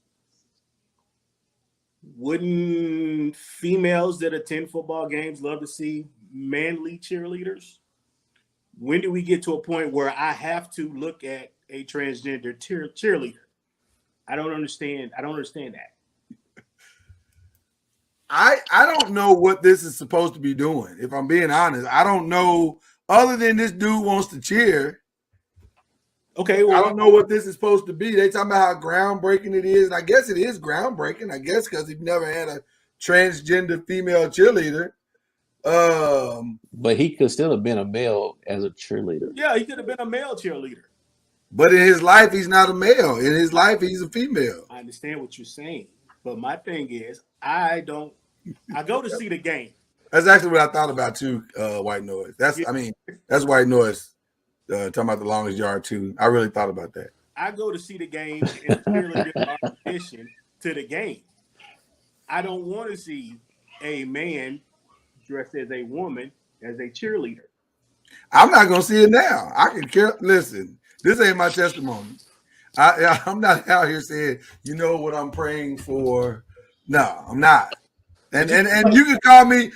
Wouldn't females that attend football games love to see manly cheerleaders? When do we get to a point where I have to look at a transgender cheerleader? I don't understand. I don't understand that. I don't know what this is supposed to be doing. If I'm being honest, I don't know. Other than this dude wants to cheer. Okay, well, I don't know what this is supposed to be. They talking about how groundbreaking it is, and I guess it is groundbreaking. I guess because he's never had a transgender female cheerleader. But he could still have been a male as a cheerleader. Yeah, he could have been a male cheerleader. But in his life, he's not a male. In his life, he's a female. I understand what you're saying, but my thing is, I go to see the game. That's actually what I thought about too. White Noise. That's White Noise. Talking about the longest yard too. I really thought about that. I go to see the game and cheerleaders are addition to the game. I don't want to see a man dressed as a woman as a cheerleader. I'm not gonna see it now. I can care. Listen, this ain't my testimony. I'm not out here saying, you know what I'm praying for. No, I'm not. And you can call me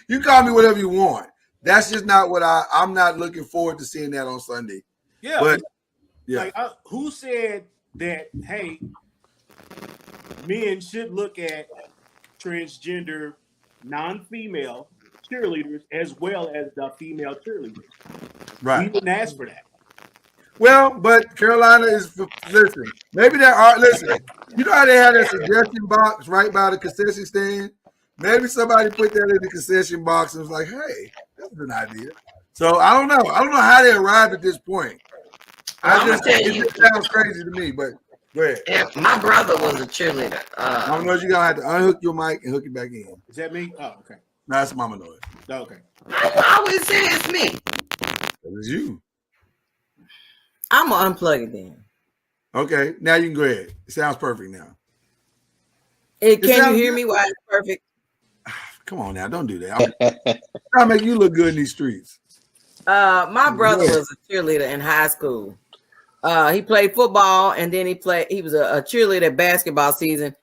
whatever you want. That's just not what I'm not looking forward to seeing that on Sunday. Yeah, but yeah. Like, who said that? Hey, men should look at transgender, non-female cheerleaders as well as the female cheerleaders. Right. We didn't ask for that. Well, but Carolina is listen. Maybe there are listen. You know how they have that suggestion box right by the concession stand. Maybe somebody put that in the concession box and was like, "Hey, that's a good idea." So I don't know. I don't know how they arrived at this point. It just sounds crazy to me. But go ahead. Yeah, my brother was a cheerleader. I don't know if you're gonna have to unhook your mic and hook it back in. Is that me? Oh, okay. No, that's Mama Noise. Oh, okay. I always say it's me. That is you. I'm gonna unplug it then. Okay, now you can go ahead. It sounds perfect now. Can you hear me? Why it's perfect? Come on now, don't do that. I'm trying to make you look good in these streets. My brother was a cheerleader in high school. He played football and then he was a cheerleader at basketball season.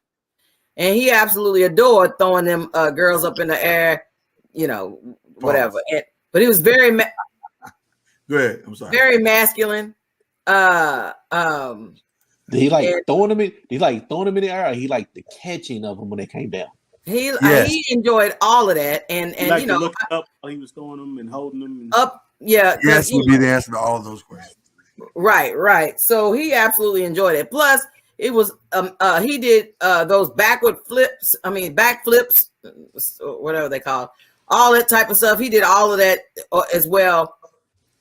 And he absolutely adored throwing them girls up in the air, you know, whatever. But he was very Go ahead. I'm sorry. Very masculine. He like throwing them in. He like throwing them in the air. He like the catching of them when they came down. He Yes. he enjoyed all of that, and He liked you to know, look up while he was throwing them and holding them. And up, yeah, 'cause, Yes you would be know, the answer to all of those questions. right. So he absolutely enjoyed it. Plus, it was he did those backward flips. I mean, back flips, whatever they call it, all that type of stuff. He did all of that as well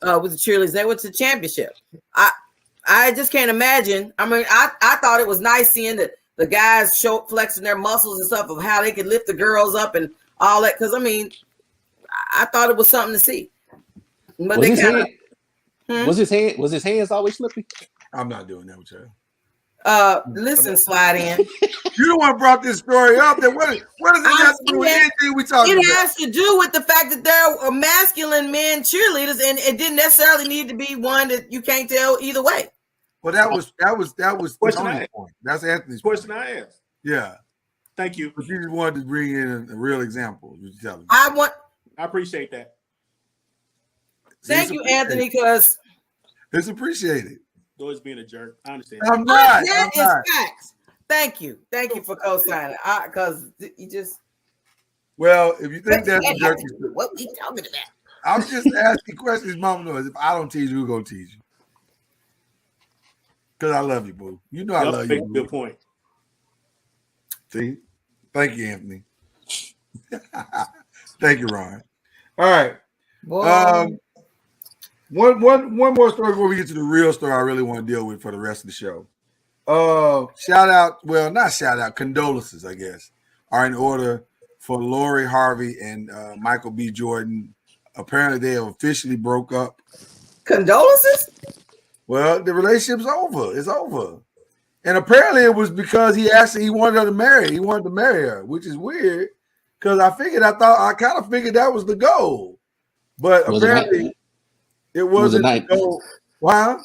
with the cheerleaders. They went to the championship. I just can't imagine. I mean, I thought it was nice seeing the guys flexing their muscles and stuff of how they could lift the girls up and all that. Because I mean, I thought it was something to see. But Was they his kind hand? Was his hands always slippy? I'm not doing that with you. listen, slide in. You the one brought this story up. Then what does it have to do with anything we talking It about? has to do with the fact that there are masculine men cheerleaders, and it didn't necessarily need to be one that you can't tell either way. Well, that was Question Tony's I asked. point. That's Anthony's question point. I asked. Yeah, Thank you. but you just wanted to bring in a real example. You telling me. I appreciate that. Thank you, Anthony, because It's appreciated. Always being a jerk. I understand. I'm not. that I'm not. is facts. Thank you for co-signing. Because you just Well, if you think that's a jerk, what we talking about? I'm just asking questions, Mama Noise. If I don't teach you, who's gonna teach you? Because I love you, boo. You know I Y'all love make you. a Boo. good point. See, thank you, Anthony. Thank you, Ron. All right. Boy, One more story before we get to the real story I really want to deal with for the rest of the show. Shout out, well, not shout out, condolences, I guess, are in order for Lori Harvey and Michael B. Jordan. Apparently, they have officially broke up. condolences. Well, the relationship's over. It's over. And apparently, it was because he wanted her to marry. He wanted to marry her, which is weird because I kind of figured that was the goal. But apparently, it wasn't the goal. Why?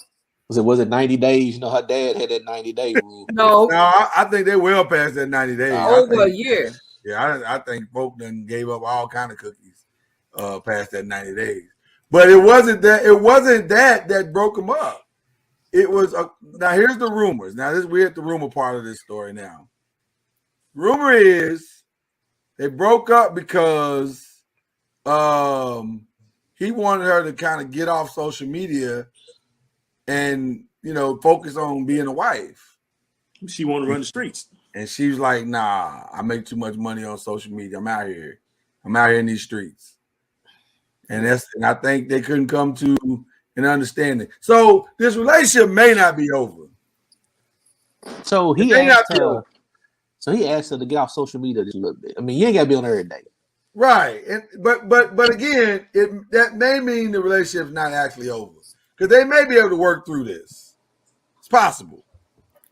Was it 90 days? You know, her dad had that 90-day rule. No, I think they're well past that 90 days. over a year. Yeah, I think folk done gave up all kind of cookies past that 90 days. But it wasn't that broke them up. It was now here's the rumors. Now we're at the rumor part of this story now. Rumor is they broke up because he wanted her to kind of get off social media and focus on being a wife. She wanted to run the streets. And she was like, nah, I make too much money on social media. I'm out here in these streets. And I think they couldn't come to an understanding. So this relationship may not be over. So he asked her to get off social media just a little bit. I mean, you ain't gotta be on there every day. Right. But again, that may mean the relationship's not actually over. Because they may be able to work through this. It's possible.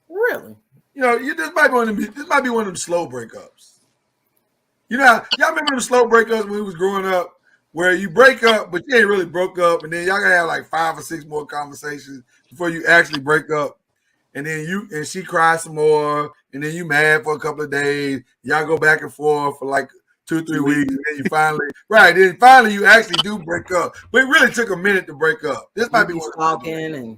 Really? This might be one of them slow breakups. Y'all remember them slow breakups when we was growing up, where you break up, but you ain't really broke up, and then y'all gotta have like 5 or 6 more conversations before you actually break up, and then she cries some more, and then you mad for a couple of days. Y'all go back and forth for like 2 or 3 weeks, and then you finally you actually do break up. But it really took a minute to break up. This might be what talking and.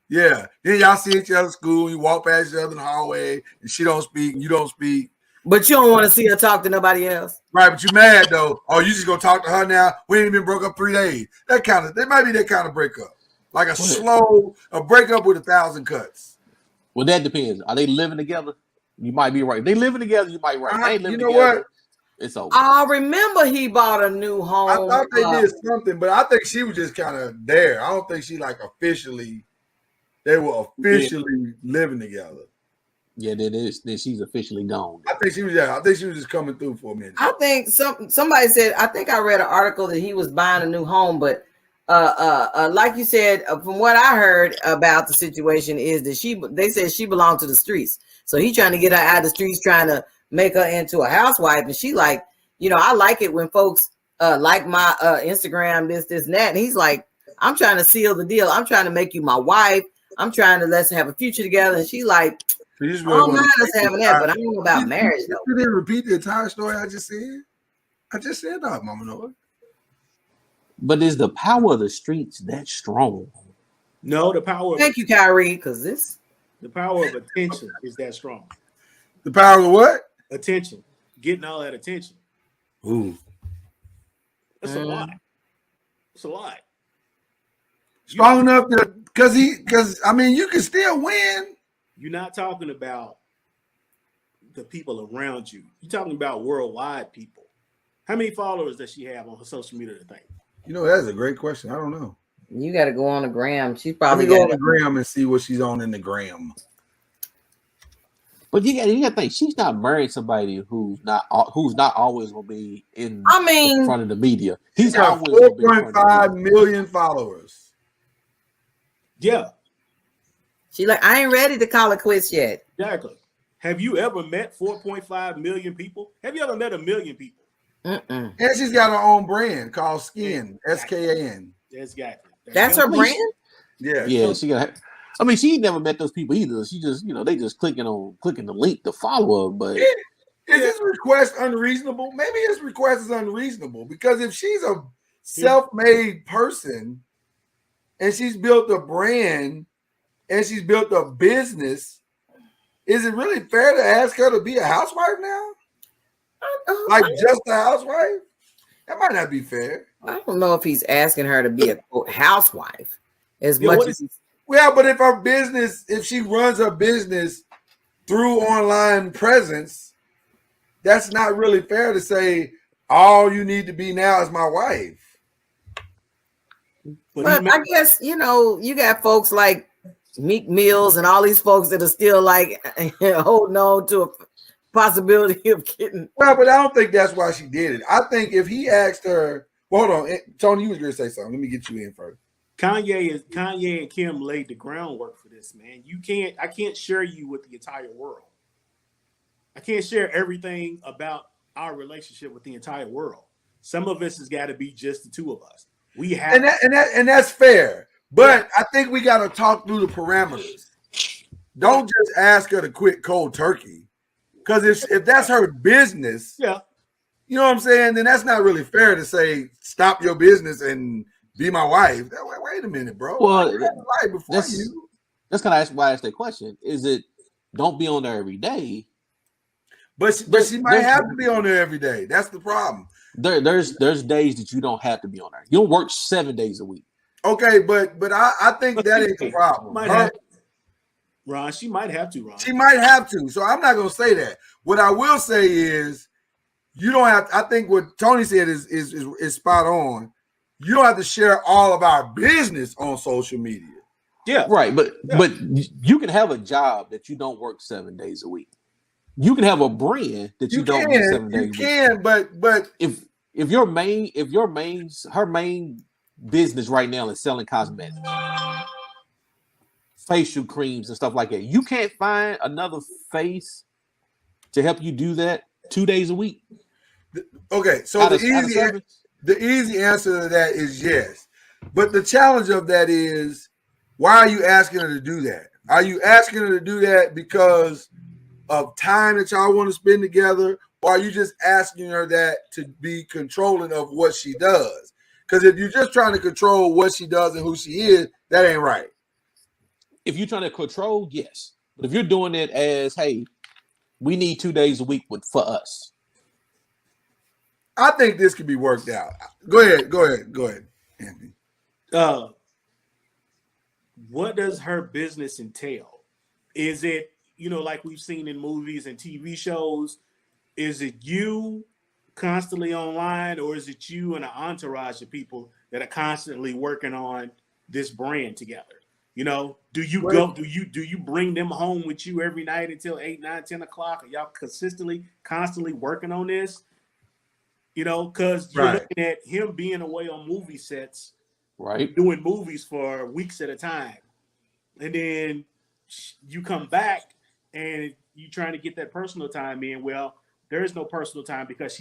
Yeah. Then y'all see each other at school, you walk past each other in the hallway, and she don't speak, and you don't speak. But you don't want to see her talk to nobody else. Right, but you mad though. Oh, you just gonna talk to her now? We ain't even broke up 3 days. They might be that kind of breakup. Like a breakup with 1,000 cuts. Well, that depends. Are they living together? You might be right. If they living together, you might be right. They ain't living together. What? It's over. I remember he bought a new home. I thought they did something, but I think she was just kind of there. I don't think she they were officially living together. Yeah, then she's officially gone. I think she was just coming through for a minute. I think somebody said, I think I read an article that he was buying a new home, but like you said, from what I heard about the situation is that they said she belonged to the streets. So he trying to get her out of the streets, trying to make her into a housewife. And she like, I like it when folks like my Instagram, this and that. And he's like, I'm trying to seal the deal. I'm trying to make you my wife. I'm trying to let's have a future together. And she like, I don't mind us having that, but I don't know about marriage though. You didn't repeat the entire story I just said? I just said that, Mama Noah. But is the power of the streets that strong? No, the power Thank you, Kyrie, because the power of attention is that strong. The power of what? Attention, getting all that attention. Ooh. That's a lot. It's a lot. Strong enough to because I mean you can still win. You're not talking about the people around you. You're talking about worldwide people. How many followers does she have on her social media to think? You know, that's a great question. I don't know. you got to go on the gram. She's Let probably me go got on the gram and see what she's on in the gram. But you got to think she's not marrying somebody who's not always going to be in front of the media. He's got always 4.5 million followers. Yeah. She like, I ain't ready to call it quits yet. Exactly. Have you ever met 4.5 million people? Have you ever met 1 million people? Mm-mm. And she's got her own brand called Skin, SKAN. Exactly. That's her brand? Yeah. Yeah, she got. I mean, she never met those people either. She just, they just clicking the link to follow her. But is this request unreasonable? Maybe his request is unreasonable because if she's a self-made person and she's built a brand and she's built a business, is it really fair to ask her to be a housewife now? Like just a housewife? That might not be fair. I don't know if he's asking her to be a quote housewife as much as well, but if she runs her business through online presence, that's not really fair to say all you need to be now is my wife. But I guess you got folks like Meek Mills and all these folks that are still like holding on to a possibility of getting. Well, but I don't think that's why she did it. I think if he asked her, well, hold on, Tony, you was going to say something. Let me get you in first. Kanye and Kim laid the groundwork for this, man. I can't share you with the entire world. I can't share everything about our relationship with the entire world. Some of this has got to be just the two of us. We have, and that's fair. But I think we got to talk through the parameters. Don't just ask her to quit cold turkey, because if that's her business, yeah, you know what I'm saying. Then that's not really fair to say stop your business and be my wife. Wait a minute, bro. Well, that's kind of why I asked that question. Is it don't be on there every day? But she might have to be on there every day. That's the problem. There's days that you don't have to be on there. You don't work 7 days a week. Okay, but I think that ain't the problem. Ron, she might have to, Ron. She might have to. So I'm not gonna say that. What I will say is you don't have I think what Tony said is spot on. You don't have to share all of our business on social media. Yeah. Right. But you can have a job that you don't work 7 days a week. You can have a brand that you don't work 7 days a week. You can, but if her main business right now is selling cosmetics, facial creams and stuff like that, you can't find another face to help you do that 2 days a week. Okay, so the easy answer to that is yes. But the challenge of that is, why are you asking her to do that? Are you asking her to do that because of time that y'all want to spend together? Or are you just asking her that to be controlling of what she does? Because if you're just trying to control what she does and who she is, that ain't right. If you're trying to control, yes. But if you're doing it as, hey, we need 2 days a week for us, I think this could be worked out. Go ahead, Anthony. What does her business entail? Is it, like we've seen in movies and TV shows, is it you constantly online, or is it you and an entourage of people that are constantly working on this brand together? Do you bring them home with you every night until 8, 9, 10 o'clock? Are y'all constantly working on this? Because you're looking at him being away on movie sets, right? Doing movies for weeks at a time. And then you come back and you're trying to get that personal time in. Well, there is no personal time because she's